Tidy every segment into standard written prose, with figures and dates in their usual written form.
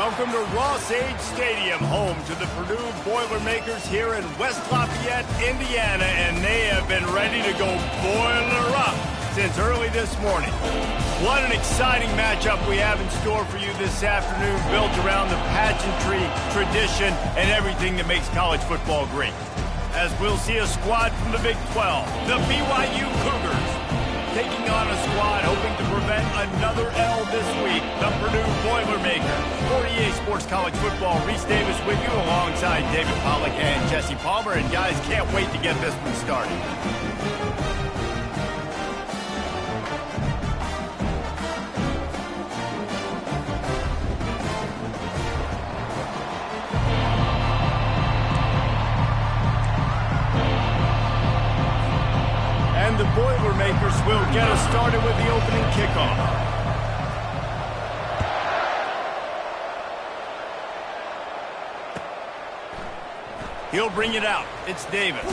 Welcome to Ross-Age Stadium, home to the Purdue Boilermakers here in West Lafayette, Indiana, and they have been ready to go boiler up since early this morning. What an exciting matchup we have in store for you this afternoon, built around the pageantry, tradition, and everything that makes college football great. As we'll see a squad from the Big 12, the BYU Cougars, taking on a squad hoping to prevent another L this week, the Purdue Boilermakers. 48 Sports College Football, Reese Davis with you alongside David Pollack and Jesse Palmer. And guys, can't wait to get this one started. And the Boilermakers will get us started with the opening kickoff. He'll bring it out. It's Davis.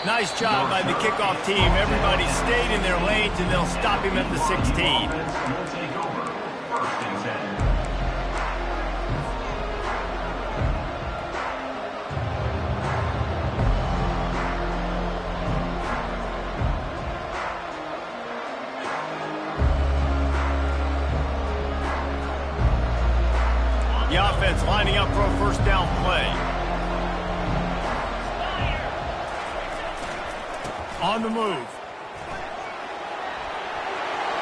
Nice job by the kickoff team. Everybody stayed in their lanes, and they'll stop him at the 16. The offense lining up for a first down play. On the move.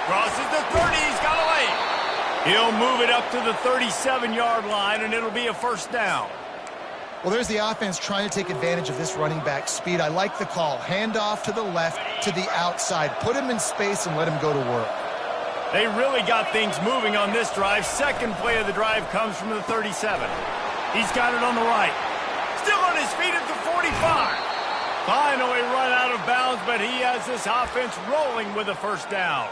Crosses the 30. He's got a lane. He'll move it up to the 37-yard line, and it'll be a first down. Well, there's the offense trying to take advantage of this running back speed. I like the call. Hand off to the left, to the outside. Put him in space and let him go to work. They really got things moving on this drive. Second play of the drive comes from the 37. He's got it on the right. Still on his feet at the 45. Finally run out of bounds, but he has this offense rolling with a first down.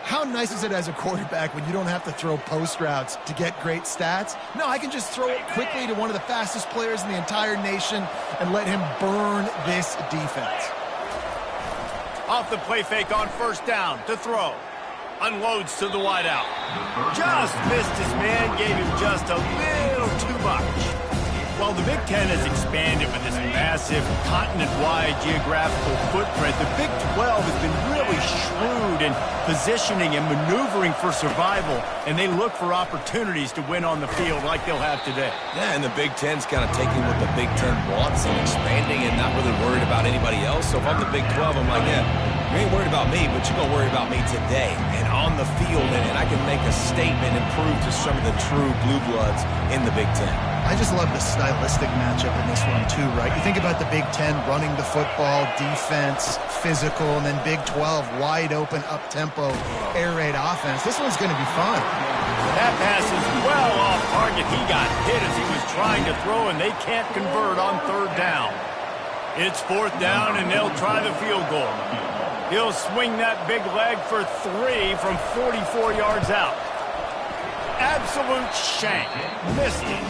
How nice is it as a quarterback when you don't have to throw post routes to get great stats? No, I can just throw it quickly to one of the fastest players in the entire nation and let him burn this defense. Off the play fake on first down to throw. Unloads to the wideout. Just missed his man, gave him just a little too much. While the Big Ten has expanded with this massive continent-wide geographical footprint, the Big 12 has been really shrewd in positioning and maneuvering for survival, and they look for opportunities to win on the field like they'll have today. Yeah, and the Big Ten's kind of taking what the Big Ten wants and expanding and not really worried about anybody else. So if I'm the Big 12, I'm like, yeah, you ain't worried about me, but you're going to worry about me today and on the field, and I can make a statement and prove to some of the true blue bloods in the Big Ten. I just love the stylistic matchup in this one too, right? You think about the Big Ten running the football, defense, physical, and then Big 12 wide open, up-tempo, air raid offense. This one's going to be fun. That pass is well off target. He got hit as he was trying to throw, and they can't convert on third down. It's fourth down, and they'll try the field goal. He'll swing that big leg for 3 from 44 yards out. Absolute shank. Missed it.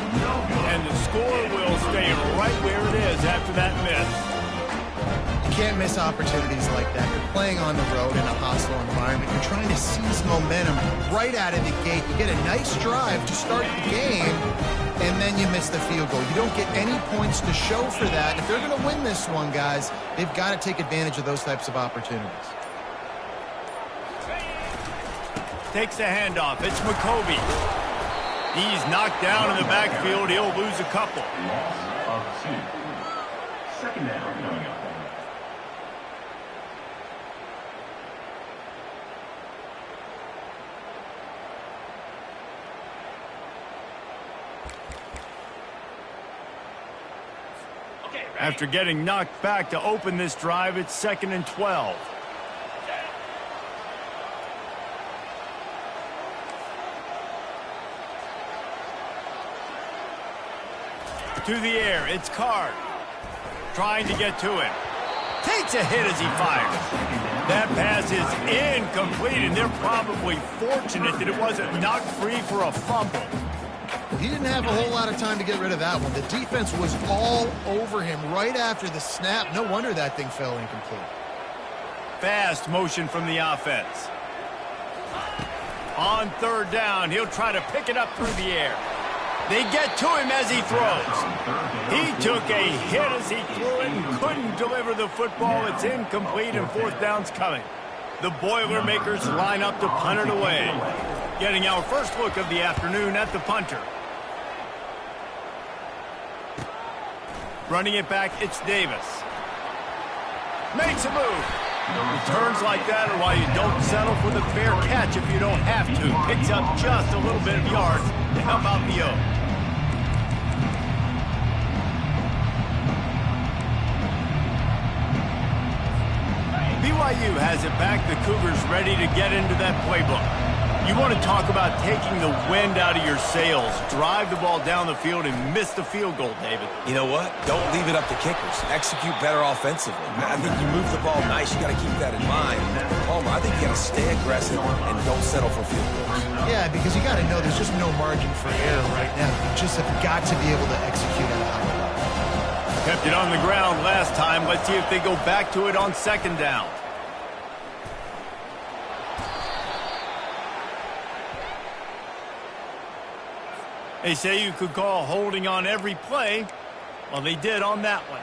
And the score will stay right where it is after that miss. You can't miss opportunities like that. You're playing on the road in a hostile environment. You're trying to seize momentum right out of the gate. You get a nice drive to start the game, and then you miss the field goal. You don't get any points to show for that. If they're going to win this one, guys, they've got to take advantage of those types of opportunities. Takes the handoff. It's McCovey. He's knocked down in the backfield. He'll lose a couple. Loss of 2. Second down coming up. After getting knocked back to open this drive, it's 2nd and 12. To the air, it's Card. Trying to get to him. Takes a hit as he fires. That pass is incomplete, and they're probably fortunate that it wasn't knocked free for a fumble. He didn't have a whole lot of time to get rid of that one. The defense was all over him right after the snap. No wonder that thing fell incomplete. Fast motion from the offense. On third down, he'll try to pick it up through the air. They get to him as he throws. He took a hit as he threw it and couldn't deliver the football. It's incomplete and fourth down's coming. The Boilermakers line up to punt it away. Getting our first look of the afternoon at the punter. Running it back, it's Davis. Makes a move. Returns like that are why you don't settle for the fair catch if you don't have to. Picks up just a little bit of yards to help out the O. BYU has it back. The Cougars ready to get into that playbook. You want to talk about taking the wind out of your sails. Drive the ball down the field and miss the field goal, David. You know what? Don't leave it up to kickers. Execute better offensively. I think you move the ball nice. You got to keep that in mind. Palmer, I think you got to stay aggressive and don't settle for field goals. Yeah, because you got to know there's just no margin for error right now. You just have got to be able to execute at a high level. Kept it on the ground last time. Let's see if they go back to it on second down. They say you could call holding on every play. Well, they did on that one.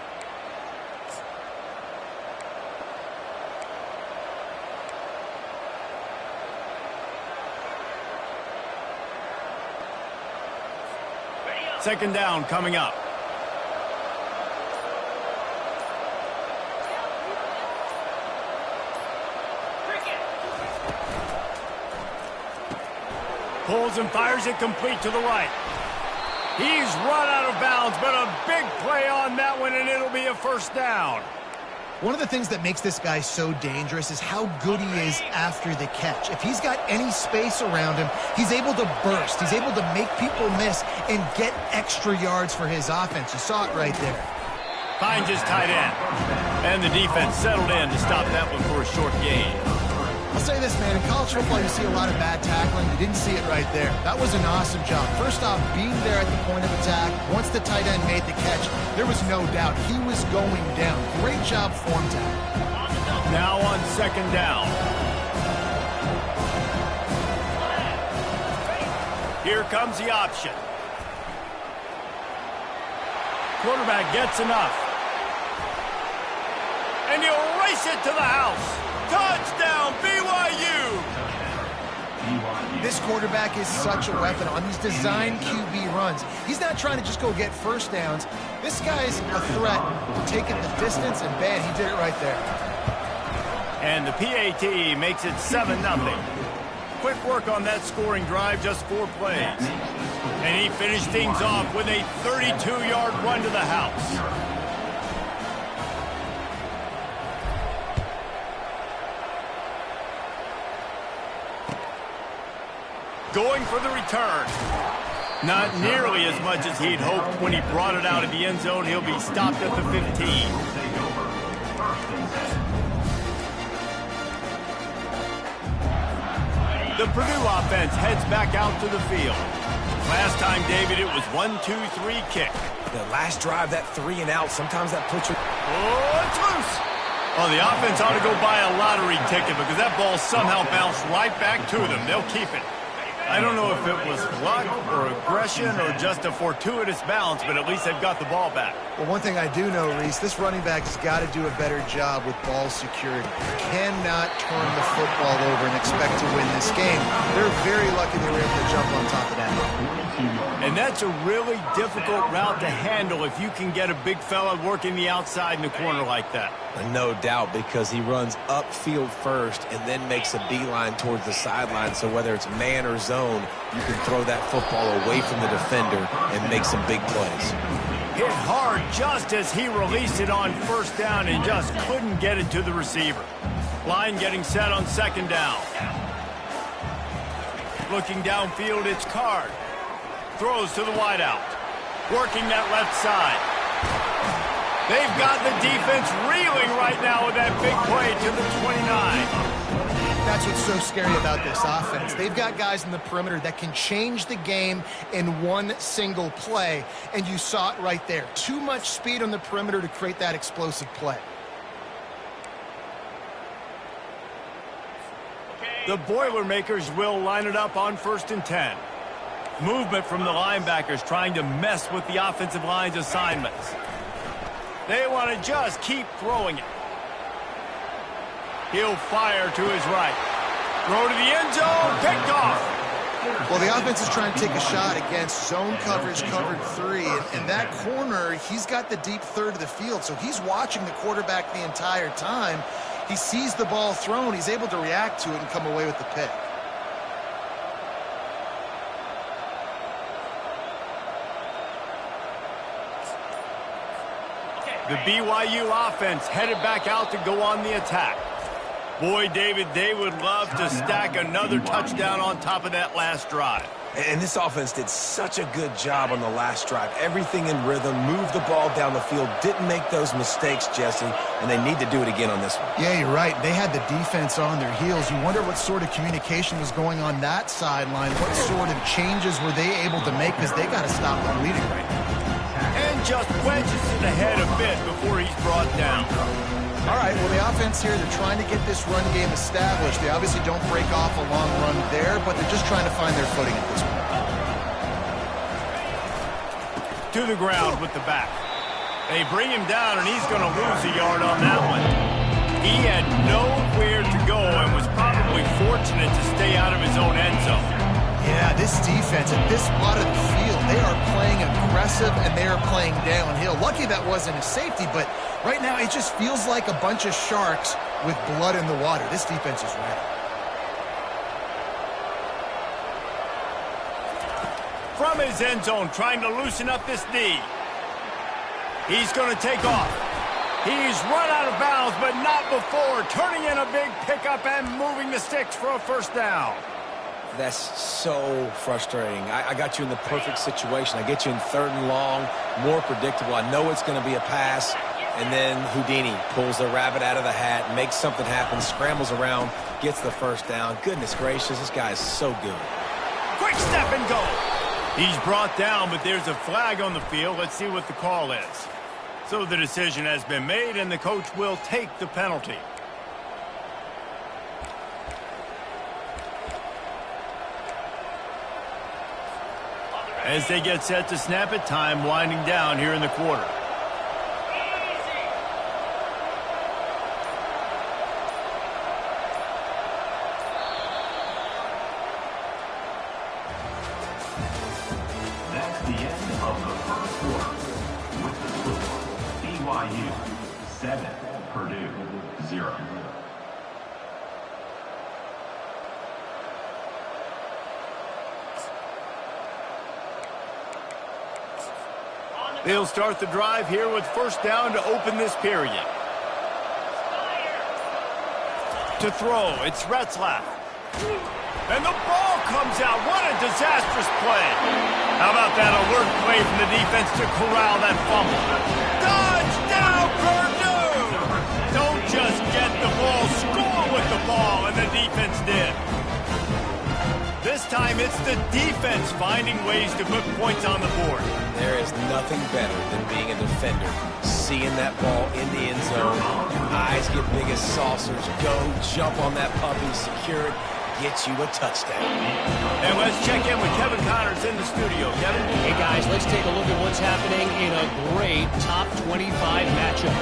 Second down coming up. Pulls and fires it complete to the right. He's run out of bounds, but a big play on that one, and it'll be a first down. One of the things that makes this guy so dangerous is how good he is after the catch. If he's got any space around him, he's able to burst. He's able to make people miss and get extra yards for his offense. You saw it right there. Finds his tight end. And the defense settled in to stop that one for a short gain. I'll say this, man. In college football, you see a lot of bad tackling. You didn't see it right there. That was an awesome job. First off, being there at the point of attack. Once the tight end made the catch, there was no doubt he was going down. Great job form tackle. Now on second down. Here comes the option. Quarterback gets enough. And he'll race it to the house. Touchdown, BYU! This quarterback is such a weapon on these design QB runs. He's not trying to just go get first downs. This guy's a threat to take it the distance, and bam, he did it right there. And the PAT makes it 7-0. Quick work on that scoring drive, just 4 plays. And he finished things off with a 32-yard run to the house. Going for the return. Not nearly as much as he'd hoped when he brought it out of the end zone. He'll be stopped at the 15. The Purdue offense heads back out to the field. Last time, David, it was 1-2-3 kick. The last drive, that 3 and out, sometimes that puts you... Oh, it's loose. Oh, the offense ought to go buy a lottery ticket because that ball somehow bounced right back to them. They'll keep it. I don't know if it was luck or aggression or just a fortuitous bounce, but at least they've got the ball back. Well, one thing I do know, Reese, this running back has got to do a better job with ball security. You cannot turn the football over and expect to win this game. They're very lucky they were able to jump on top of that. And that's a really difficult route to handle if you can get a big fella working the outside in the corner like that. No doubt, because he runs upfield first and then makes a beeline towards the sideline. So whether it's man or zone, you can throw that football away from the defender and make some big plays. Hit hard just as he released it on first down and just couldn't get it to the receiver. Line getting set on second down. Looking downfield, it's Card. Throws to the wideout. Working that left side. They've got the defense reeling right now with that big play to the 29. That's what's so scary about this offense. They've got guys in the perimeter that can change the game in one single play, and you saw it right there. Too much speed on the perimeter to create that explosive play. Okay, The Boilermakers will line it up on 1st and 10. Movement from the linebackers trying to mess with the offensive line's assignments. They want to just keep throwing it. He'll fire to his right. Throw to the end zone, picked off. Well, the offense is trying to take a shot against zone coverage, covered 3. And that corner, he's got the deep third of the field, so he's watching the quarterback the entire time. He sees the ball thrown. He's able to react to it and come away with the pick. The BYU offense headed back out to go on the attack. Boy, David, they would love to stack another touchdown on top of that last drive. And this offense did such a good job on the last drive. Everything in rhythm, moved the ball down the field, didn't make those mistakes, Jesse, and they need to do it again on this one. Yeah, you're right. They had the defense on their heels. You wonder what sort of communication was going on that sideline. What sort of changes were they able to make, because they got to stop the bleeding right now. And just wedges it ahead a bit before he's brought down. All right, well, the offense here, they're trying to get this run game established. They obviously don't break off a long run there, but they're just trying to find their footing at this point. To the ground with the back. They bring him down, and he's going to lose a yard on that one. He had nowhere to go and was probably fortunate to stay out of his own end zone. Yeah, this defense at this spot of the field, they are playing aggressive and they are playing downhill. Lucky that wasn't a safety, but right now it just feels like a bunch of sharks with blood in the water. This defense is ready. From his end zone, trying to loosen up this D. He's going to take off. He's run out of bounds, but not before turning in a big pickup and moving the sticks for a first down. That's so frustrating. I got you in the perfect situation. I get you in 3rd and long, more predictable. I know it's going to be a pass, and then Houdini pulls the rabbit out of the hat, makes something happen, scrambles around, gets the first down. Goodness gracious, this guy is so good. Quick step and go. He's brought down, but there's a flag on the field. Let's see what the call is. So the decision has been made, and the coach will take the penalty. As they get set to snap it, time winding down here in the quarter. That's the end of the first quarter. With the score, BYU 7, Purdue 0. They'll start the drive here with first down to open this period. To throw, it's Retzlaff. And the ball comes out. What a disastrous play. How about that alert play from the defense to corral that fumble? Touchdown, Purdue! Don't just get the ball, score with the ball, and the defense did. This time it's the defense finding ways to put points on the board. There is nothing better than being a defender. Seeing that ball in the end zone, your eyes get big as saucers. Go, jump on that puppy, secure it, get you a touchdown. And let's check in with Kevin Connors in the studio. Kevin? Hey, guys, let's take a look at what's happening in a great top 25 matchup.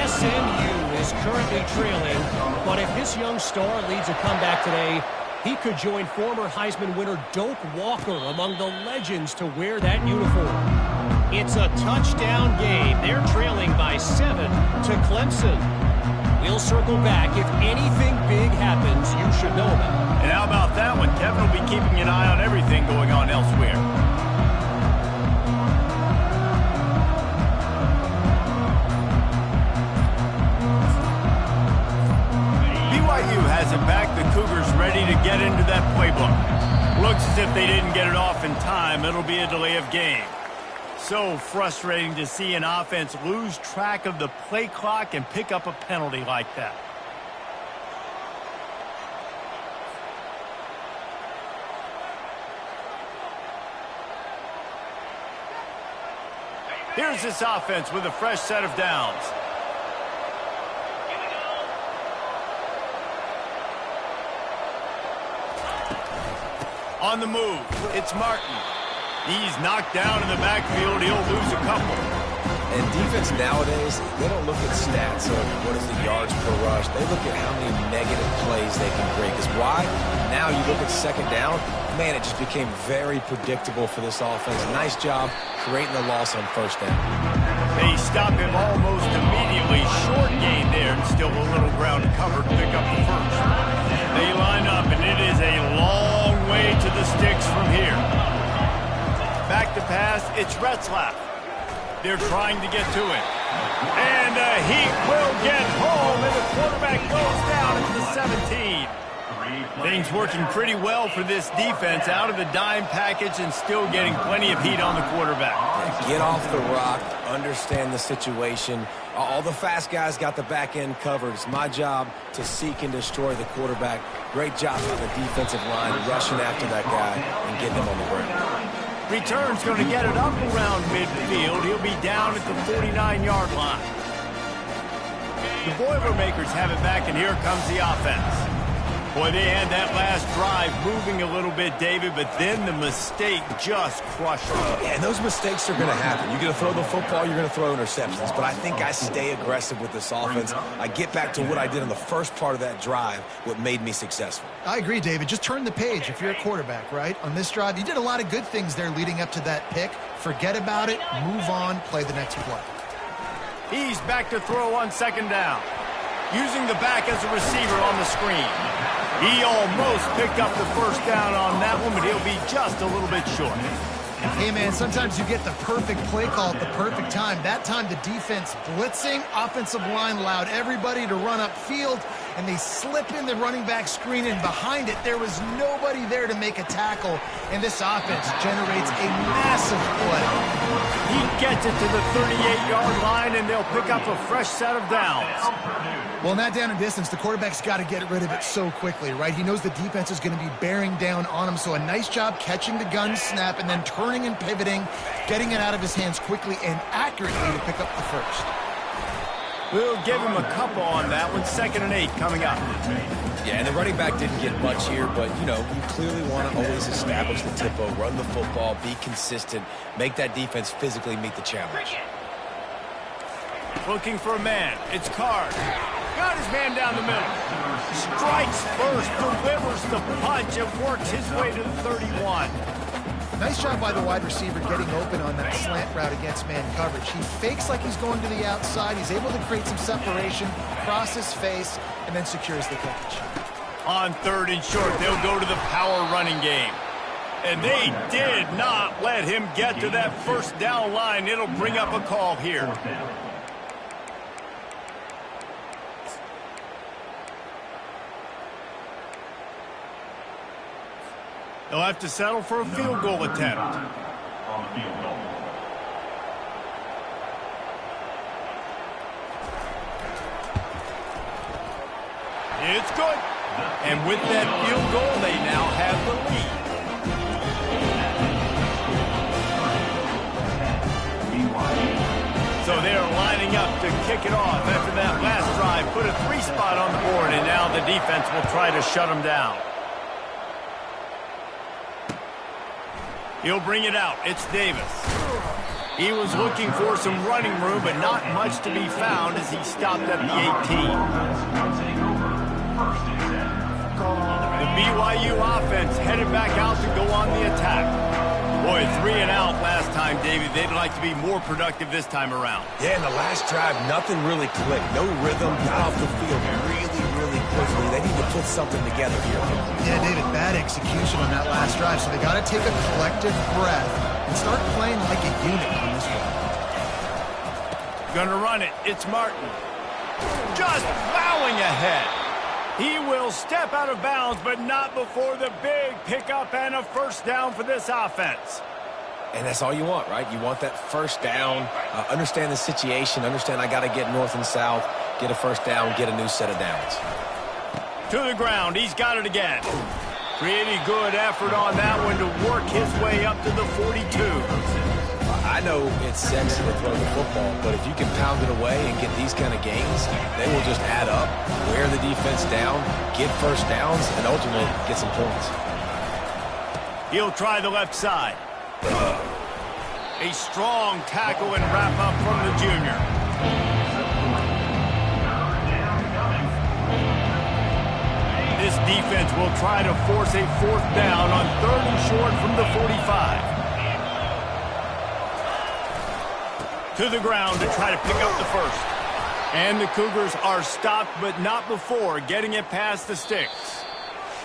SMU is currently trailing, but if this young star leads a comeback today, he could join former Heisman winner Doak Walker among the legends to wear that uniform. It's a touchdown game. They're trailing by 7 to Clemson. We'll circle back. If anything big happens, you should know about it. And how about that one? Kevin will be keeping an eye on everything going on elsewhere. BYU has it back. The Cougars ready to get into that playbook. Looks as if they didn't get it off in time. It'll be a delay of game. So frustrating to see an offense lose track of the play clock and pick up a penalty like that. Here's this offense with a fresh set of downs. On the move, it's Martin. He's knocked down in the backfield. He'll lose a couple. And defense nowadays, they don't look at stats of what is the yards per rush. They look at how many negative plays they can break. Because why? Now you look at second down, man, it just became very predictable for this offense. Nice job creating the loss on first down. They stop him almost immediately. Short gain there, and still a little ground covered to pick up the first. They line up, and it is a long way to the sticks from here. Back to pass, it's Retzlaff. They're trying to get to it. And he will get home, and the quarterback goes down at the 17. Things working pretty well for this defense, out of the dime package and still getting plenty of heat on the quarterback. Get off the rock, understand the situation. All the fast guys got the back end covered. It's my job to seek and destroy the quarterback. Great job on the defensive line, rushing after that guy and getting him on the ground. Return's going to get it up around midfield. He'll be down at the 49-yard line. The Boilermakers have it back, and here comes the offense. Boy, they had that last drive moving a little bit, David, but then the mistake just crushed them. Yeah, and those mistakes are going to happen. You're going to throw the football, you're going to throw interceptions. But I think I stay aggressive with this offense. I get back to what I did in the first part of that drive, what made me successful. I agree, David. Just turn the page if you're a quarterback, right? On this drive, you did a lot of good things there leading up to that pick. Forget about it, move on, play the next play. He's back to throw on second down. Using the back as a receiver on the screen. He almost picked up the first down on that one, but he'll be just a little bit short. Hey, man, sometimes you get the perfect play call at the perfect time. That time, the defense blitzing, offensive line allowed everybody to run upfield, and they slip in the running back screen, and behind it, there was nobody there to make a tackle, and this offense generates a massive play. He gets it to the 38-yard line, and they'll pick up a fresh set of downs. Well, in that down and distance, the quarterback's got to get rid of it so quickly, right? He knows the defense is going to be bearing down on him, so a nice job catching the gun snap and then turning and pivoting, getting it out of his hands quickly and accurately to pick up the first. We'll give him a couple on that one. 2nd and 8 coming up. Yeah, and the running back didn't get much here, but, you know, you clearly want to always establish the tempo, run the football, be consistent, make that defense physically meet the challenge. Looking for a man. It's Card. Got his man down the middle. Strikes first, delivers the punch, and works his way to the 31. Nice job by the wide receiver getting open on that slant route against man coverage. He fakes like he's going to the outside. He's able to create some separation, cross his face, and then secures the catch. On 3rd and short, they'll go to the power running game. And they did not let him get to that first down line. It'll bring up a call here. They'll have to settle for a field goal attempt. On the field goal. It's good. And with that field goal, they now have the lead. So they're lining up to kick it off after that last drive. Put a 3 spot on the board, and now the defense will try to shut them down. He'll bring it out. It's Davis. He was looking for some running room, but not much to be found as he stopped at the 18. The BYU offense headed back out to go on the attack. Boy, 3 and out last time, David. They'd like to be more productive this time around. Yeah, in the last drive, nothing really clicked. No rhythm, got off the field really quickly. They need to put something together here. Yeah, David, bad execution on that last drive, so they got to take a collective breath and start playing like a unit on this one. Gonna run it. It's Martin. Just plowing ahead. He will step out of bounds, but not before the big pickup and a first down for this offense. And that's all you want, right? You want that first down, understand the situation, understand I got to get north and south, get a first down, get a new set of downs. To the ground. He's got it again. Pretty good effort on that one to work his way up to the 42. I know it's sexy to throw the football, but if you can pound it away and get these kind of gains, they will just add up, wear the defense down, get first downs, and ultimately get some points. He'll try the left side. A strong tackle and wrap up from the junior. This defense will try to force a 4th down on 3rd and short from the 45. To the ground to try to pick up the first. And the Cougars are stopped, but not before getting it past the sticks.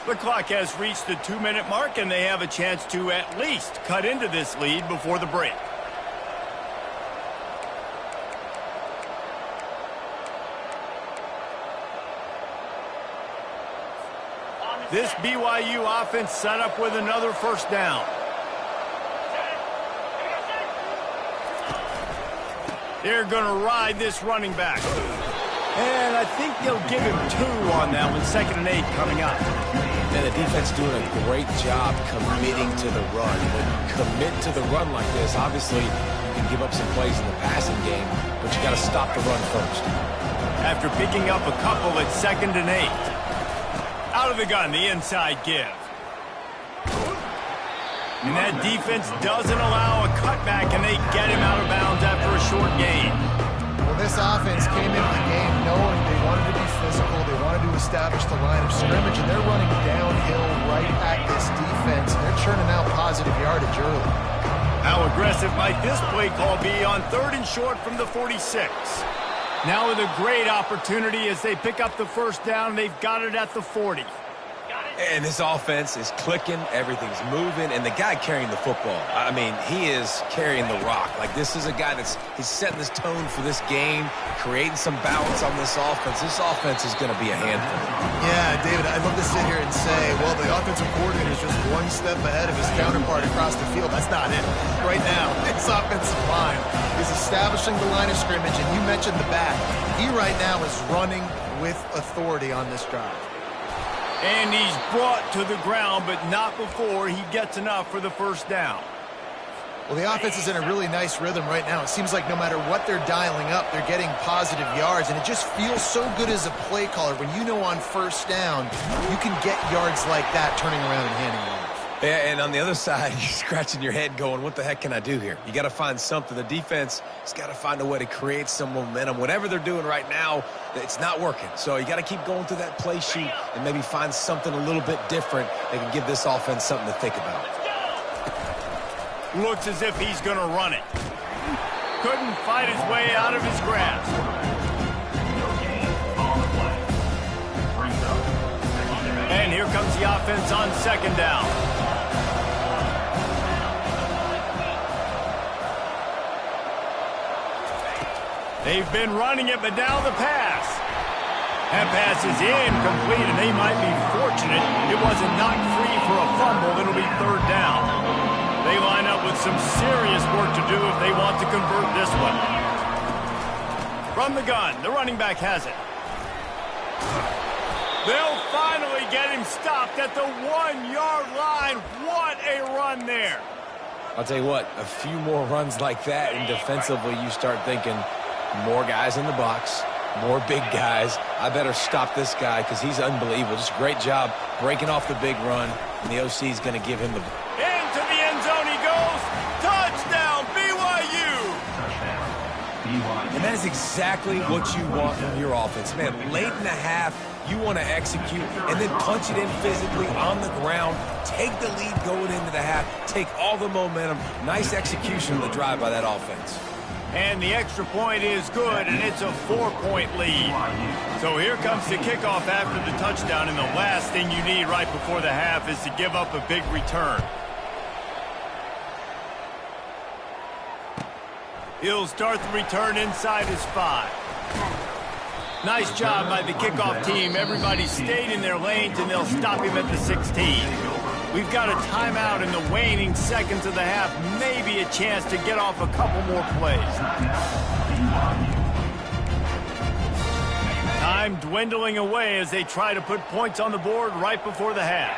The clock has reached the 2-minute mark, and they have a chance to at least cut into this lead before the break. This BYU offense set up with another 1st down. They're going to ride this running back. And I think they'll give him 2 on that one. 2nd and 8 coming up. And the defense doing a great job committing to the run. When you commit to the run like this, obviously you can give up some plays in the passing game, but you got to stop the run first. After picking up a couple at 2nd and 8. Out of the gun, the inside give. And that defense doesn't allow a cutback, and they get him out of bounds after a short gain. Well, this offense came into the game knowing they wanted to be physical, they wanted to establish the line of scrimmage, and they're running downhill right at this defense. They're churning out positive yardage early. How aggressive might this play call be on 3rd and short from the 46? Now with a great opportunity as they pick up the 1st down. They've got it at the 40. And this offense is clicking, everything's moving, and the guy carrying the football, I mean, he is carrying the rock. Like, this is a guy he's setting this tone for this game, creating some balance on this offense. This offense is going to be a handful. Yeah, David, I'd love to sit here and say, well, the offensive coordinator is just 1 step ahead of his counterpart across the field. That's not it. Right now, this offensive line is establishing the line of scrimmage, and you mentioned the back. He right now is running with authority on this drive. And he's brought to the ground, but not before he gets enough for the 1st down. Well, the offense is in a really nice rhythm right now. It seems like no matter what they're dialing up, they're getting positive yards, and it just feels so good as a play caller when you know on 1st down you can get yards like that turning around and handing it off. Yeah, and on the other side, you're scratching your head going, what the heck can I do here? You got to find something. The defense has got to find a way to create some momentum. Whatever they're doing right now, it's not working. So you got to keep going through that play sheet and maybe find something a little bit different that can give this offense something to think about. Looks as if he's going to run it. Couldn't fight his way out of his grasp. And here comes the offense on 2nd down. They've been running it, but now the pass. That pass is incomplete, and they might be fortunate it wasn't knocked free for a fumble. It'll be 3rd down. They line up with some serious work to do if they want to convert this one. From the gun, the running back has it. They'll finally get him stopped at the 1-yard line. What a run there. I'll tell you what, a few more runs like that, and defensively you start thinking more guys in the box, more big guys. I better stop this guy because he's unbelievable. Just a great job breaking off the big run, and the OC is going to give him the... Into the end zone he goes. Touchdown, BYU. And that is exactly what you want from your offense. Man, late in the half, you want to execute and then punch it in physically on the ground, take the lead going into the half, take all the momentum. Nice execution of the drive by that offense. And the extra point is good, and it's a 4-point lead. So here comes the kickoff after the touchdown, and the last thing you need right before the half is to give up a big return. He'll start the return inside his 5. Nice job by the kickoff team. Everybody stayed in their lanes, and they'll stop him at the 16. We've got a timeout in the waning seconds of the half. Maybe a chance to get off a couple more plays. Time dwindling away as they try to put points on the board right before the half.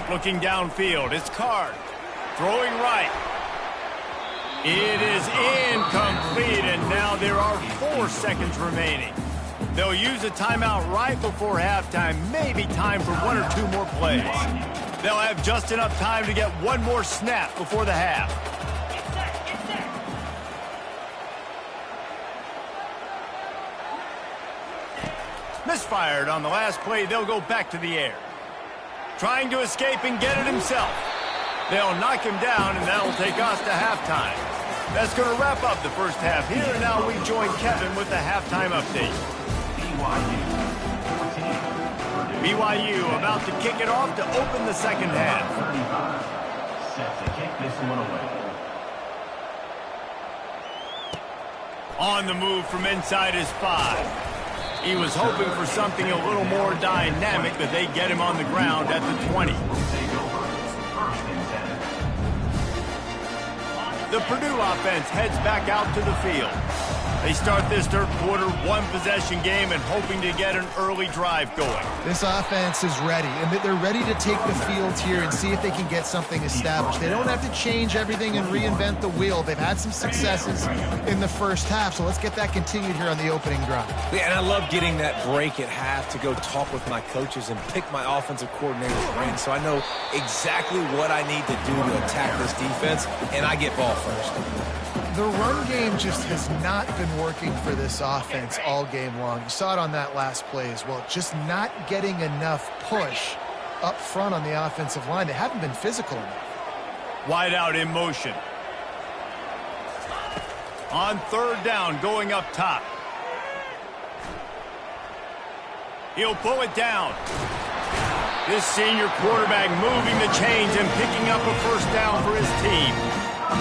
Looking downfield, it's Card. Throwing right. It is incomplete, and now there are 4 seconds remaining. They'll use a timeout right before halftime. Maybe time for 1 or 2 more plays. They'll have just enough time to get one more snap before the half. Misfired on the last play. They'll go back to the air. Trying to escape and get it himself. They'll knock him down, and that'll take us to halftime. That's going to wrap up the first half here. And now we join Kevin with the halftime update. BYU about to kick it off to open the second half. Set to kick this one away. On the move from inside his 5. He was hoping for something a little more dynamic, but they get him on the ground at the 20. The Purdue offense heads back out to the field. They start this third quarter one-possession game and hoping to get an early drive going. This offense is ready, and they're ready to take the field here and see if they can get something established. They don't have to change everything and reinvent the wheel. They've had some successes in the first half, so let's get that continued here on the opening drive. Yeah, and I love getting that break at half to go talk with my coaches and pick my offensive coordinator's brain, so I know exactly what I need to do to attack this defense, and I get ball first. The run game just has not been working for this offense all game long. You saw it on that last play as well. Just not getting enough push up front on the offensive line. They haven't been physical enough. Wide out in motion. On third down, going up top. He'll pull it down. This senior quarterback moving the chains and picking up a first down for his team.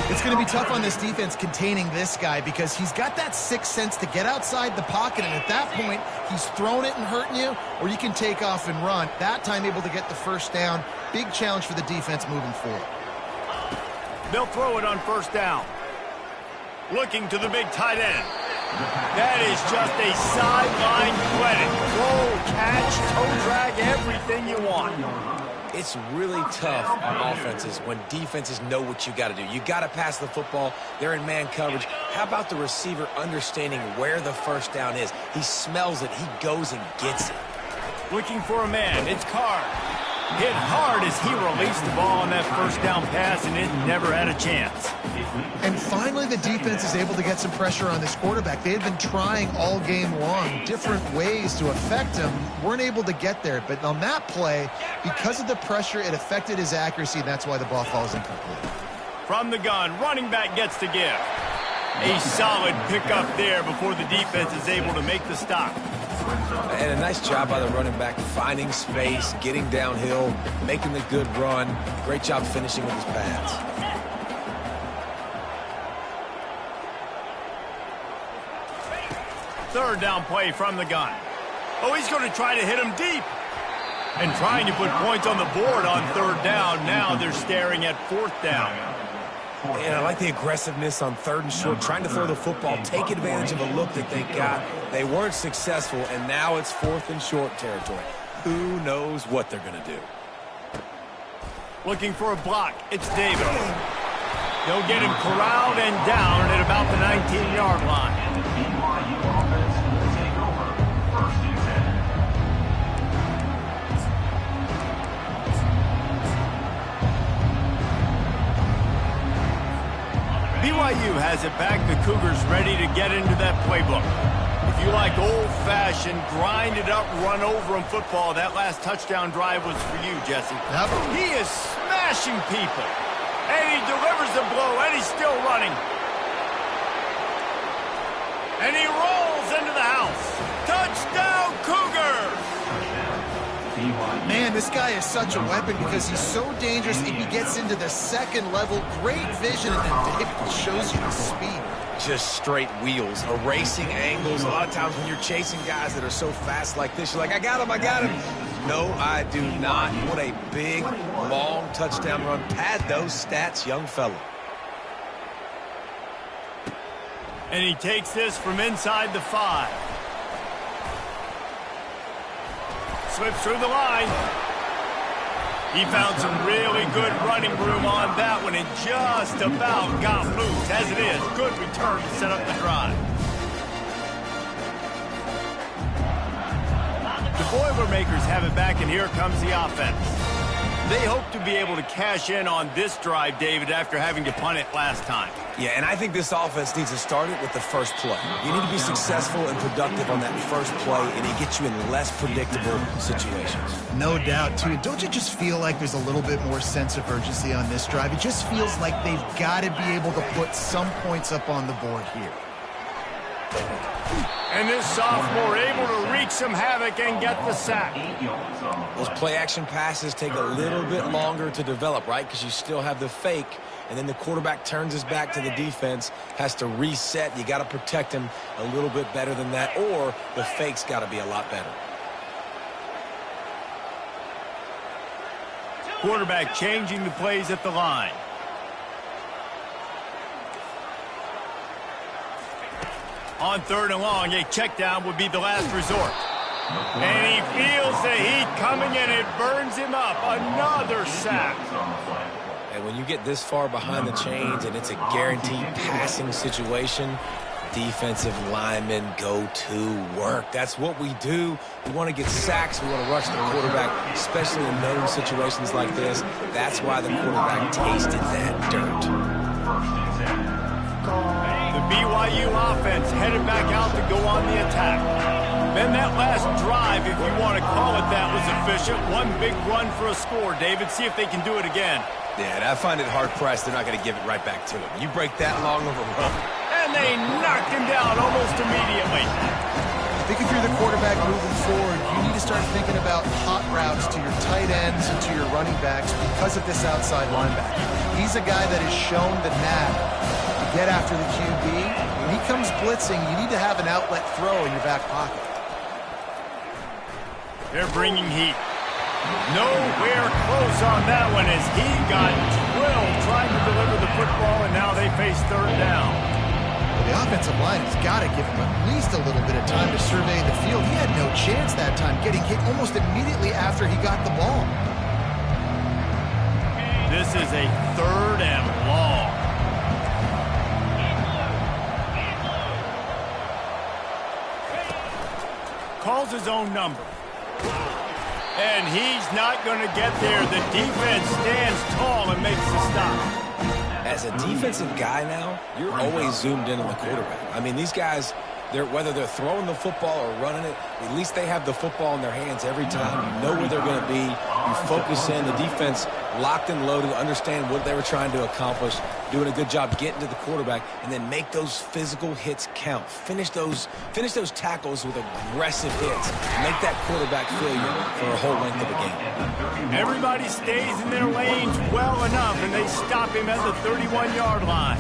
It's going to be tough on this defense containing this guy because he's got that sixth sense to get outside the pocket, and at that point, he's throwing it and hurting you, or you can take off and run. That time able to get the first down. Big challenge for the defense moving forward. They'll throw it on first down. Looking to the big tight end. That is just a sideline credit. Roll, catch, toe drag, everything you want. It's really tough on offenses when defenses know what you got to do. You got to pass the football. They're in man coverage. How about the receiver understanding where the first down is? He smells it. He goes and gets it. Looking for a man. It's Card. Hit hard as he released the ball on that first down pass, and it never had a chance. And finally, the defense is able to get some pressure on this quarterback. They had been trying all game long different ways to affect him. Weren't able to get there. But on that play, because of the pressure, it affected his accuracy, and that's why the ball falls incomplete. From the gun, running back gets to give. A solid pickup there before the defense is able to make the stop. And a nice job by the running back, finding space, getting downhill, making the good run. Great job finishing with his pads. Third down play from the gun. Oh, he's going to try to hit him deep. And trying to put points on the board on third down. Now they're staring at fourth down. And I like the aggressiveness on third and short, trying to throw the football, take advantage of a look that they got. They weren't successful, and now it's fourth and short territory. Who knows what they're going to do? Looking for a block. It's Davis. They'll get him corralled and down at about the 19-yard line. And the BYU offense will take over first and 10. BYU has it back. The Cougars ready to get into that playbook. If you like old-fashioned, grind-it-up, run-over-'em football, that last touchdown drive was for you, Jesse. Yep. He is smashing people. And he delivers the blow, and he's still running. And he rolls into the house. Touchdown, Cougars! Man, this guy is such a weapon because he's so dangerous and he gets into the second level. Great vision, and it shows you the speed. Just straight wheels, erasing angles. A lot of times when you're chasing guys that are so fast like this, you're like, I got him, I got him. No, I do not. What a big, long touchdown run. Pad those stats, young fella. And he takes this from inside the 5. Slips through the line. He found some really good running room on that one and just about got loose. As it is, good return to set up the drive. The Boilermakers have it back, and here comes the offense. They hope to be able to cash in on this drive, David, after having to punt it last time. Yeah, and I think this offense needs to start it with the first play. You need to be successful and productive on that first play, and it gets you in less predictable situations. No doubt, too. Don't you just feel like there's a little bit more sense of urgency on this drive? It just feels like they've got to be able to put some points up on the board here. And this sophomore able to wreak some havoc and get the sack. Those play-action passes take a little bit longer to develop, right? Because you still have the fake, and then the quarterback turns his back to the defense, has to reset. You got to protect him a little bit better than that, or the fake's got to be a lot better. Quarterback changing the plays at the line. On 3rd and long, a check down would be the last resort. And he feels the heat coming and it burns him up. Another sack. And when you get this far behind the chains and it's a guaranteed passing situation, defensive linemen go to work. That's what we do. We want to get sacks. We want to rush the quarterback, especially in known situations like this. That's why the quarterback tasted that dirt. The BYU offense headed back out to go on the attack. Then that last drive, if you want to call it that, was efficient. One big run for a score. David, see if they can do it again. Yeah, and I find it hard-pressed. They're not going to give it right back to him. You break that long of a run. And they knocked him down almost immediately. I think if you're the quarterback moving forward, you need to start thinking about hot routes to your tight ends and to your running backs because of this outside linebacker. He's a guy that has shown the knack to get after the QB. When he comes blitzing, you need to have an outlet throw in your back pocket. They're bringing heat. Nowhere close on that one as he got drilled trying to deliver the football, and now they face 3rd down. The offensive line has got to give him at least a little bit of time to survey the field. He had no chance that time, getting hit almost immediately after he got the ball. This is a 3rd and long. Calls his own number. And he's not going to get there. The defense stands tall and makes the stop. As a defensive guy now, you're always zoomed in on the quarterback. I mean, these guys, whether they're throwing the football or running it, at least they have the football in their hands every time. You know where they're going to be. You focus in. The defense locked and loaded, understand what they were trying to accomplish, doing a good job getting to the quarterback, and then make those physical hits count. Finish those tackles with aggressive hits. Make that quarterback feel you for a whole length of the game. Everybody stays in their lanes well enough, and they stop him at the 31-yard line.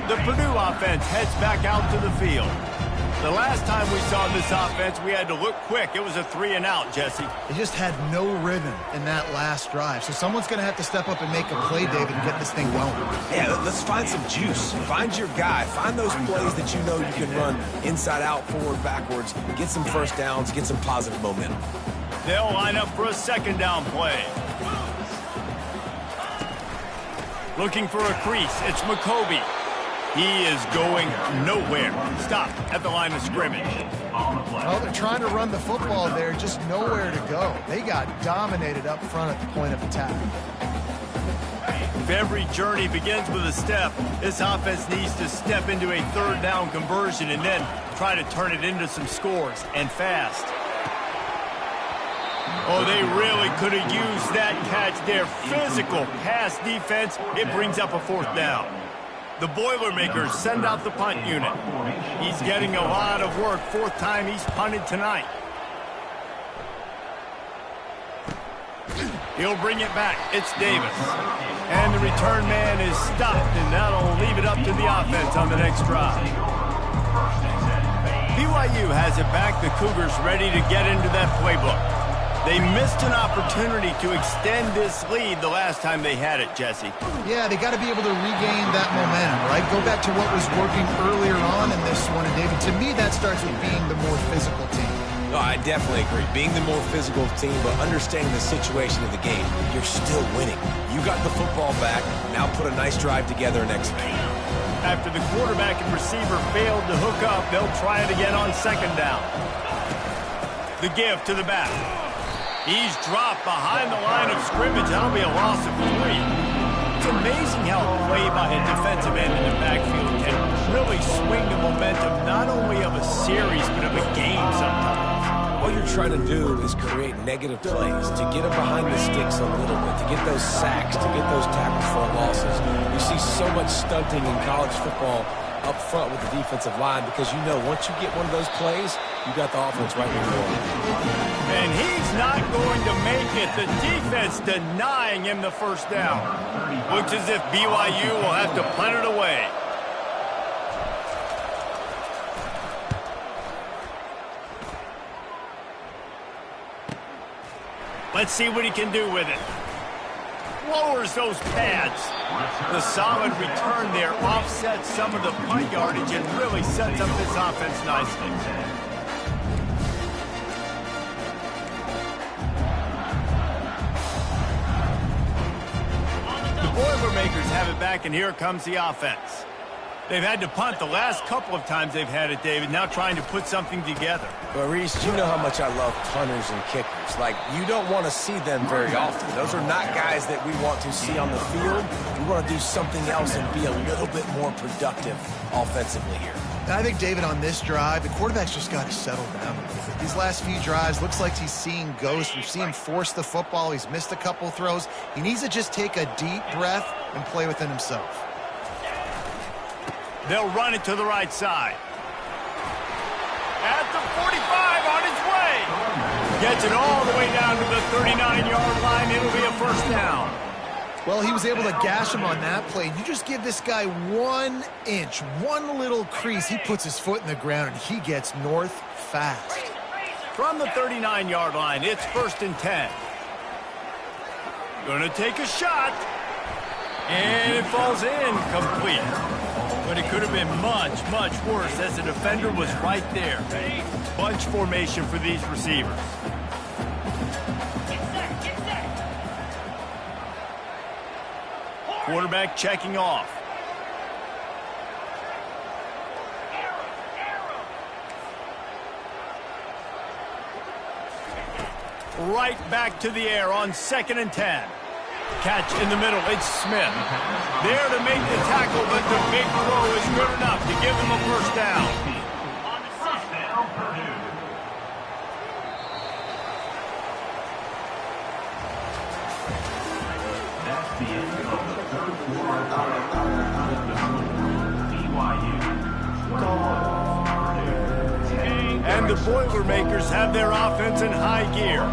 The Purdue offense heads back out to the field. The last time we saw this offense, we had to look quick. It was a 3-and-out, Jesse. They just had no rhythm in that last drive. So someone's going to have to step up and make a play, David, and get this thing going. Yeah, let's find some juice. Find your guy. Find those plays that you know you can run inside out, forward, backwards. Get some first downs. Get some positive momentum. They'll line up for a 2nd down play. Looking for a crease. It's McCoby. He is going nowhere. Stop at the line of scrimmage. Well, they're trying to run the football there, just nowhere to go. They got dominated up front at the point of attack. If every journey begins with a step, this offense needs to step into a 3rd down conversion and then try to turn it into some scores, and fast. Oh, they really could have used that catch there. Physical pass defense. It brings up a 4th down. The Boilermakers send out the punt unit. He's getting a lot of work. 4th time he's punted tonight. He'll bring it back. It's Davis. And the return man is stopped, and that'll leave it up to the offense on the next drive. BYU has it back. The Cougars ready to get into that playbook. They missed an opportunity to extend this lead the last time they had it, Jesse. Yeah, they got to be able to regain that momentum, right? Go back to what was working earlier on in this one. And, David, to me, that starts with being the more physical team. No, I definitely agree. Being the more physical team, but understanding the situation of the game, you're still winning. You got the football back. Now put a nice drive together and execute. After the quarterback and receiver failed to hook up, they'll try it again on 2nd down. The give to the back. He's dropped behind the line of scrimmage. That'll be a loss of 3. It's amazing how a play by a defensive end in the backfield can really swing the momentum not only of a series but of a game sometimes. All you're trying to do is create negative plays, to get them behind the sticks a little bit, to get those sacks, to get those tackles for losses. You see so much stunting in college football up front with the defensive line because you know once you get one of those plays, you got the offense right where you want it. And he's not going to make it. The defense denying him the first down. Looks as if BYU will have to punt it away. Let's see what he can do with it. Lowers those pads. The solid return there offsets some of the punt yardage and really sets up this offense nicely. The Boilermakers have it back, and here comes the offense. They've had to punt the last couple of times they've had it, David, now trying to put something together. But, Reese, you know how much I love punters and kickers. Like, you don't want to see them very often. Those are not guys that we want to see on the field. We want to do something else and be a little bit more productive offensively here. I think, David, on this drive, the quarterback's just got to settle down a little bit. These last few drives, looks like he's seeing ghosts. We've seen him force the football. He's missed a couple throws. He needs to just take a deep breath and play within himself. They'll run it to the right side. At the 45, on his way. Gets it all the way down to the 39-yard line. It'll be a first down. Well, he was able to gash him on that play. You just give this guy 1 inch, one little crease. He puts his foot in the ground, and he gets north fast. From the 39-yard line, it's 1st and 10. Going to take a shot. And it falls in complete. But it could have been much, much worse as the defender was right there. Bunch formation for these receivers. Quarterback checking off. Right back to the air on 2nd and 10. Catch in the middle, it's Smith. There to make the tackle, but the big throw is good enough to give them a first down. First down, Purdue. That's the end of the third quarter. BYU 21, Purdue 10. And the Boilermakers have their offense in high gear.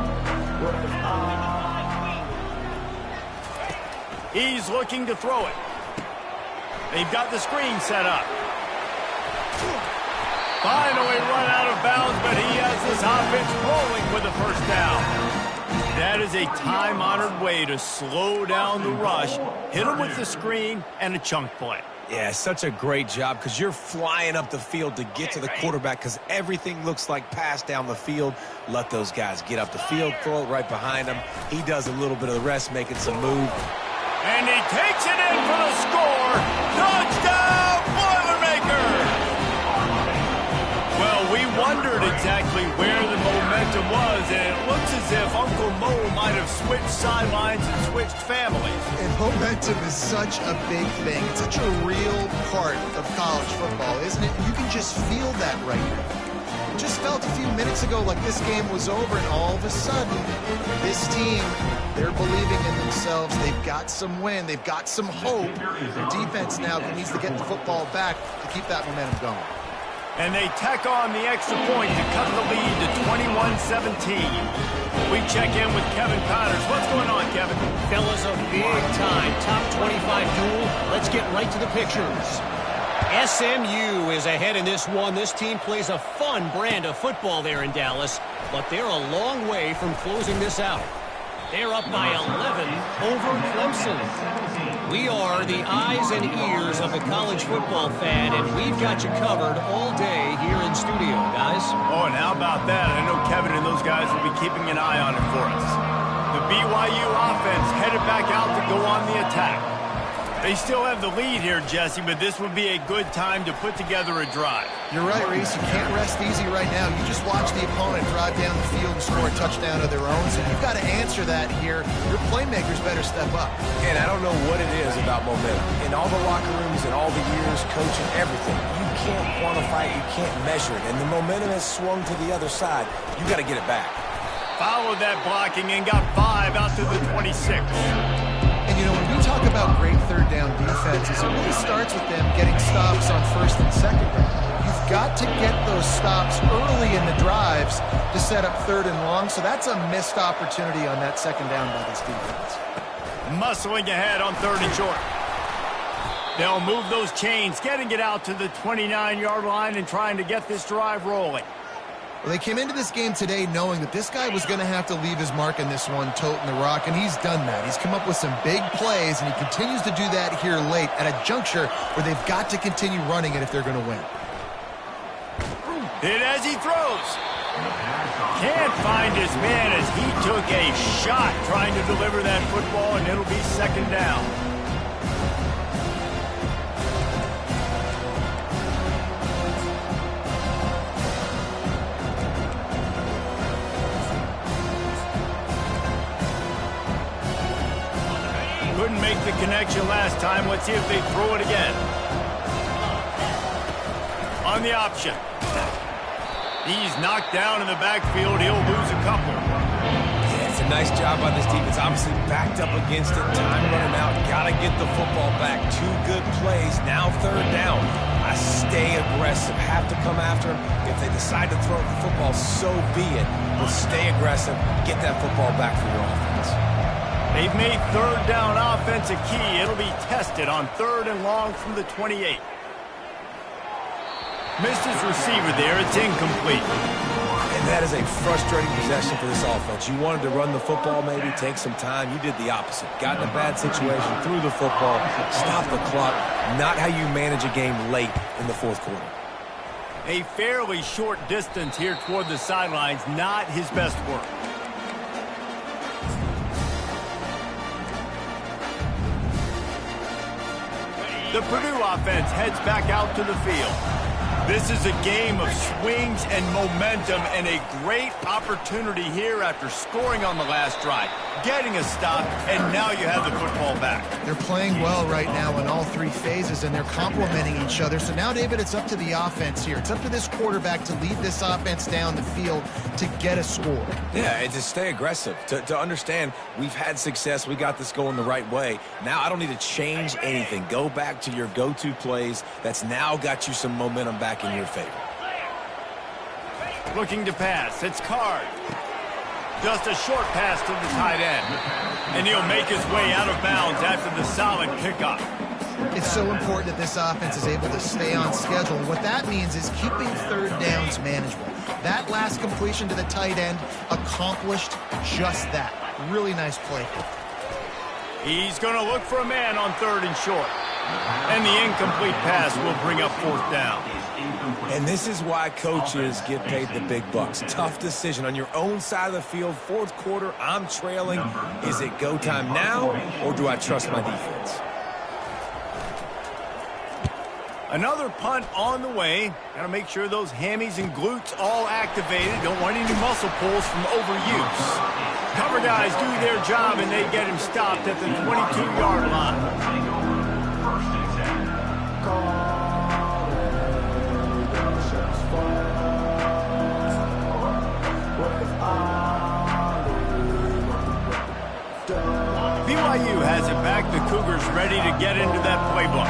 He's looking to throw it. They've got the screen set up. Finally run out of bounds, but he has this offense rolling with a first down. That is a time-honored way to slow down the rush, hit him with the screen, and a chunk play. Yeah, such a great job because you're flying up the field to get to the quarterback because everything looks like pass down the field. Let those guys get up the field, throw it right behind him. He does a little bit of the rest, making some move. And he takes it in for the score. Touchdown, Boilermakers! Well, we wondered exactly where the momentum was, and it looks as if Uncle Mo might have switched sidelines and switched families. And momentum is such a big thing. It's such a real part of college football, isn't it? You can just feel that right now. It just felt a few minutes ago like this game was over, and all of a sudden, this team, they're believing in themselves. They've got some wind. They've got some hope. Their defense now needs to get the football back to keep that momentum going. And they tack on the extra point to cut the lead to 21-17. We check in with Kevin Connors. What's going on, Kevin? Fellas, a big-time top 25 duel. Let's get right to the pictures. SMU is ahead in this one. This team plays a fun brand of football there in Dallas, but they're a long way from closing this out. They're up by 11 over Clemson. We are the eyes and ears of the college football fan, and we've got you covered all day here in studio, guys. Oh, and how about that? I know Kevin and those guys will be keeping an eye on it for us. The BYU offense headed back out to go on the attack. They still have the lead here, Jesse, but this would be a good time to put together a drive. You're right, Reese. You can't rest easy right now. You just watch the opponent drive down the field and score a touchdown of their own, so you've got to answer that here. Your playmakers better step up. And I don't know what it is about momentum. In all the locker rooms and all the years, coaching, everything, you can't quantify it, you can't measure it. And the momentum has swung to the other side. You got to get it back. Followed that blocking and got 5 out to the 26. And, you know, when we talk about great third down defenses, it really starts with them getting stops on first and second down. You've got to get those stops early in the drives to set up third and long, so that's a missed opportunity on that second down by this defense. Muscling ahead on 3rd and short. They'll move those chains, getting it out to the 29-yard line and trying to get this drive rolling. Well, they came into this game today knowing that this guy was going to have to leave his mark in this one, toting the rock, and he's done that. He's come up with some big plays, and he continues to do that here late at a juncture where they've got to continue running it if they're going to win. Hit as he throws. Can't find his man as he took a shot trying to deliver that football, and it'll be 2nd down. Couldn't make the connection last time. Let's see if they throw it again. On the option. He's knocked down in the backfield. He'll lose a couple. Yeah, it's a nice job by this team. It's obviously backed up against it. Time running out. Got to get the football back. 2 good plays. Now 3rd down. I stay aggressive. Have to come after him. If they decide to throw the football, so be it. But stay aggressive. Get that football back for your offense. They've made 3rd down offense a key. It'll be tested on 3rd and long from the 28. Missed his receiver there. It's incomplete. And that is a frustrating possession for this offense. You wanted to run the football, maybe take some time. You did the opposite. Got in a bad situation, threw the football, stopped the clock. Not how you manage a game late in the 4th quarter. A fairly short distance here toward the sidelines. Not his best work. The Purdue offense heads back out to the field. This is a game of swings and momentum and a great opportunity here after scoring on the last drive, getting a stop, and now you have the football back. They're playing well right now in all 3 phases, and they're complementing each other. So now, David, it's up to the offense here. It's up to this quarterback to lead this offense down the field to get a score. Yeah, and to stay aggressive, to understand we've had success, we got this going the right way. Now I don't need to change anything. Go back to your go-to plays. That's now got you some momentum back in your favor. Looking to pass. It's Card. Just a short pass to the tight end. And he'll make his way out of bounds after the solid pickup. It's so important that this offense is able to stay on schedule. What that means is keeping 3rd downs manageable. That last completion to the tight end accomplished just that. Really nice play. He's going to look for a man on 3rd and short. And the incomplete pass will bring up 4th down. And this is why coaches get paid the big bucks. Tough decision on your own side of the field. 4th quarter, I'm trailing. Is it go time now, or do I trust my defense? Another punt on the way. Got to make sure those hammies and glutes all activated. Don't want any muscle pulls from overuse. Cover guys do their job, and they get him stopped at the 22-yard line. BYU has it back. The Cougars ready to get into that playbook.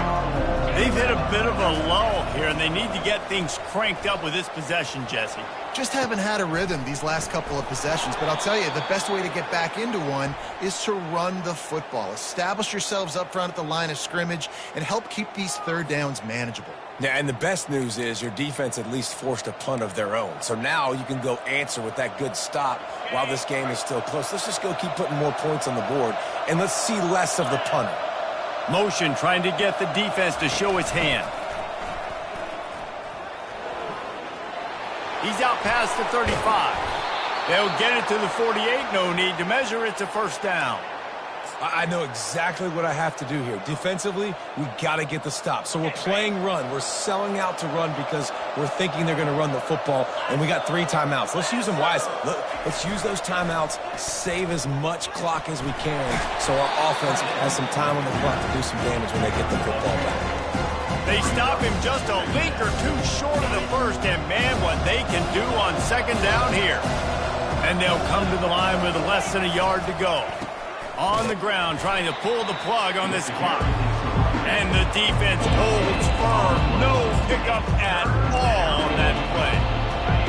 They've hit a bit of a lull here, and they need to get things cranked up with this possession, Jesse. Just haven't had a rhythm these last couple of possessions, but I'll tell you, the best way to get back into one is to run the football. Establish yourselves up front at the line of scrimmage and help keep these 3rd downs manageable. Yeah, and the best news is your defense at least forced a punt of their own. So now you can go answer with that good stop while this game is still close. Let's just go keep putting more points on the board, and let's see less of the punter. Motion trying to get the defense to show its hand. He's out past the 35. They'll get it to the 48. No need to measure. It's a 1st down. I know exactly what I have to do here. Defensively, we got to get the stop. So we're playing run. We're selling out to run because we're thinking they're going to run the football, and we got 3 timeouts. Let's use them wisely. Let's use those timeouts, save as much clock as we can so our offense has some time on the clock to do some damage when they get the football back. They stop him just a link or two short of the first, and man, what they can do on second down here. And they'll come to the line with less than a yard to go. On the ground, trying to pull the plug on this clock. And the defense holds firm. No pickup at all on that play.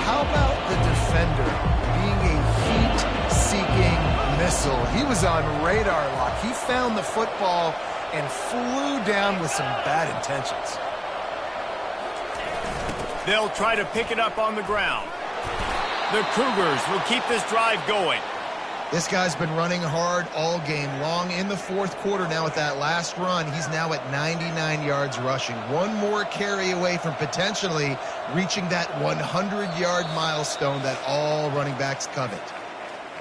How about the defender being a heat-seeking missile? He was on radar lock. He found the football and flew down with some bad intentions. They'll try to pick it up on the ground. The Cougars will keep this drive going. This guy's been running hard all game long. In the fourth quarter now with that last run, he's now at 99 yards rushing. One more carry away from potentially reaching that 100-yard milestone that all running backs covet.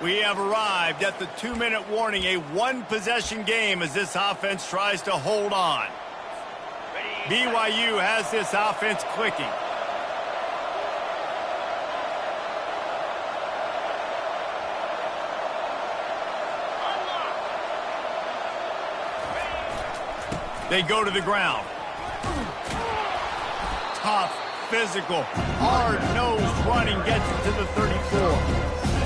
We have arrived at the 2-minute warning, a one-possession game as this offense tries to hold on. BYU has this offense clicking. They go to the ground. Tough, physical, hard-nosed running gets it to the 34.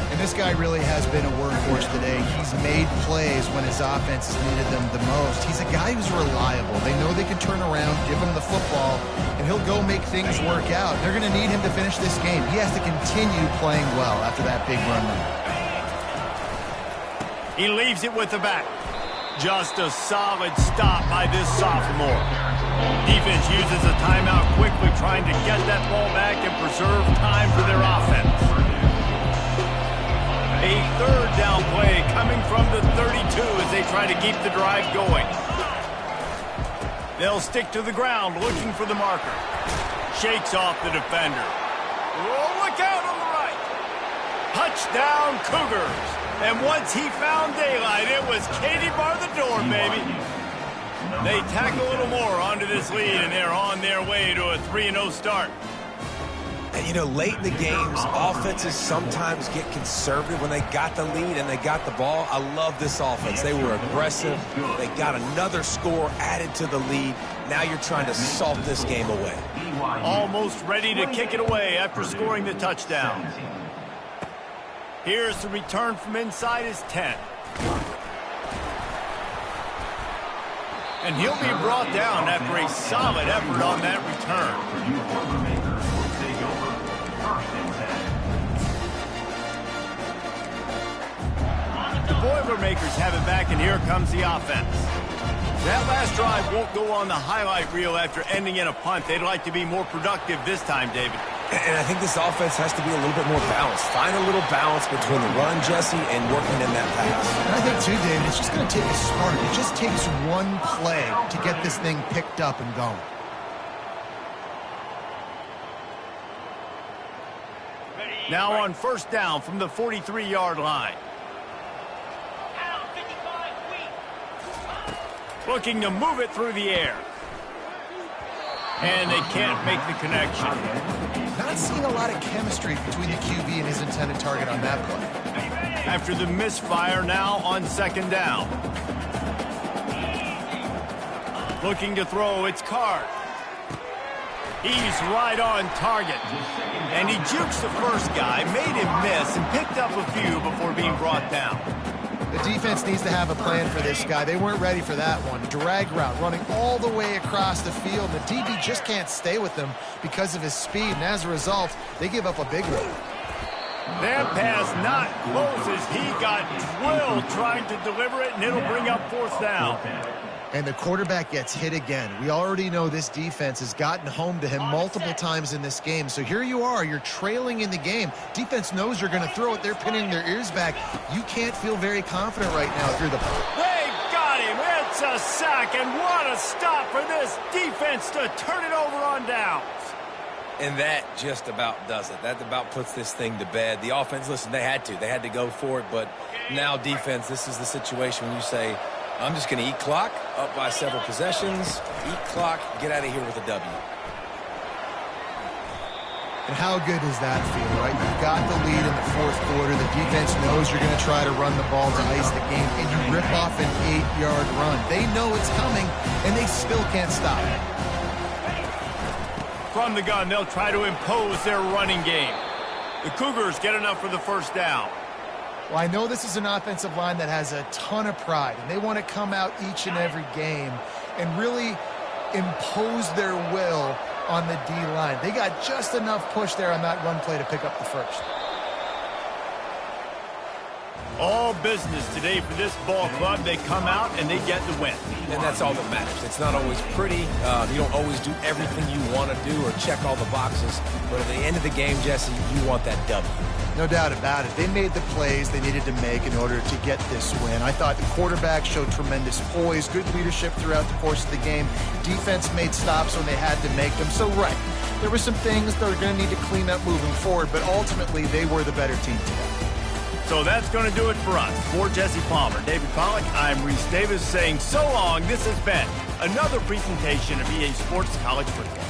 And this guy really has been a workhorse today. He's made plays when his offense has needed them the most. He's a guy who's reliable. They know they can turn around, give him the football, and he'll go make things work out. They're going to need him to finish this game. He has to continue playing well after that big run. He leaves it with the back. Just a solid stop by this sophomore. Defense uses a timeout quickly, trying to get that ball back and preserve time for their offense. A third down play coming from the 32 as they try to keep the drive going. They'll stick to the ground looking for the marker. Shakes off the defender. Oh, look out on the right. Touchdown Cougars. And once he found daylight, it was Katie bar the door, baby. They tack a little more onto this lead, and they're on their way to a 3-0 start. And, you know, late in the games, offenses sometimes get conservative when they got the lead and they got the ball. I love this offense. They were aggressive. They got another score added to the lead. Now you're trying to salt this game away. Almost ready to kick it away after scoring the touchdown. Here's the return from inside his 10. And he'll be brought down after a solid effort on that return. The Boilermakers have it back, and here comes the offense. That last drive won't go on the highlight reel after ending in a punt. They'd like to be more productive this time, David. And I think this offense has to be a little bit more balanced. Find a little balance between the run, Jesse, and working in that pass. And I think, too, David, it's just going to take a spark. It just takes one play to get this thing picked up and going. Now on first down from the 43-yard line. Looking to move it through the air. And they can't make the connection. Not seeing a lot of chemistry between the QB and his intended target on that play. After the misfire, now on second down. Looking to throw, it's Card. He's right on target. And he jukes the first guy, made him miss, and picked up a few before being brought down. The defense needs to have a plan for this guy. They weren't ready for that one. Drag route, running all the way across the field. The DB just can't stay with him because of his speed, and as a result, they give up a big one. That pass not close as he got drilled trying to deliver it, and it'll bring up fourth down. And the quarterback gets hit again. We already know this defense has gotten home to him multiple times in this game. So here you are, you're trailing in the game. Defense knows you're going to throw it. They're pinning their ears back. You can't feel very confident right now through the ball. They got him. It's a sack, and what a stop for this defense to turn it over on downs. And that just about does it. That about puts this thing to bed. The offense, listen, they had to go for it, but now defense, this is the situation when you say, I'm just going to eat clock, up by several possessions, eat clock, get out of here with a W. And how good does that feel, right? You've got the lead in the fourth quarter. The defense knows you're going to try to run the ball to ice the game, and you rip off an 8-yard run. They know it's coming, and they still can't stop it. From the gun, they'll try to impose their running game. The Cougars get enough for the first down. Well, I know this is an offensive line that has a ton of pride, and they want to come out each and every game and really impose their will on the D-line. They got just enough push there on that run play to pick up the first. All business today for this ball club. They come out and they get the win. And that's all that matters. It's not always pretty. You don't always do everything you want to do or check all the boxes. But at the end of the game, Jesse, you want that W. No doubt about it. They made the plays they needed to make in order to get this win. I thought the quarterback showed tremendous poise, good leadership throughout the course of the game. Defense made stops when they had to make them. So, right, there were some things they're going to need to clean up moving forward, but ultimately they were the better team today. So that's going to do it for us. For Jesse Palmer, David Pollack, I'm Reese Davis saying so long. This has been another presentation of EA Sports College Football.